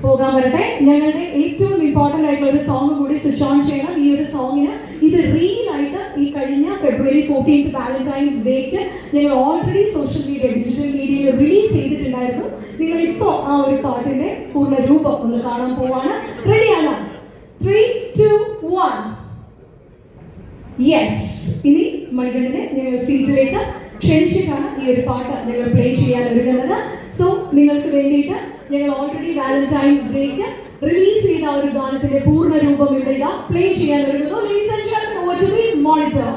പോകാൻ വരട്ടെ. ഞങ്ങളുടെ ഏറ്റവും ഇമ്പോർട്ടൻ്റ് ആയിട്ടുള്ള ഒരു സോങ് കൂടി സ്വിച്ച് ഓൺ ചെയ്യണം. ഈ ഒരു സോങ്ങിന് ഇത് റീലായിട്ട് ഈ കഴിഞ്ഞ February 14th വാലന്റൈൻസ് ഡേക്ക് ഞങ്ങൾ ഓൾറെഡി സോഷ്യൽ മീഡിയ ഡിജിറ്റൽ മീഡിയയിൽ റിലീസ് ചെയ്തിട്ടുണ്ടായിരുന്നു. നിങ്ങൾ ഇപ്പോൾ ആ ഒരു പാട്ടിന്റെ പൂർണ്ണ രൂപം ഒന്ന് കാണാൻ പോവാണ്. റെഡിയാണ്? 3, 2, 1. യെസ്. ഇനി മണികണ്ഠനെ ഞങ്ങൾ സീറ്റിലേക്ക് ക്ഷണിച്ചിട്ടാണ് ഈ ഒരു പാട്ട് ഞങ്ങൾ പ്ലേ ചെയ്യാൻ ഒരുങ്ങുന്നത്. സോ നിങ്ങൾക്ക് വേണ്ടിയിട്ട് ഞങ്ങൾ ഓൾറെഡി വാലന്റൈൻസ് ഡേക്ക് റിലീസ് ചെയ്ത ഒരു ഗാനത്തിന്റെ പൂർണ്ണ രൂപം ഇവിടെ പ്ലേ ചെയ്യാൻ ഒരുങ്ങുന്നു. Ladies and gentlemen, over to the monitor.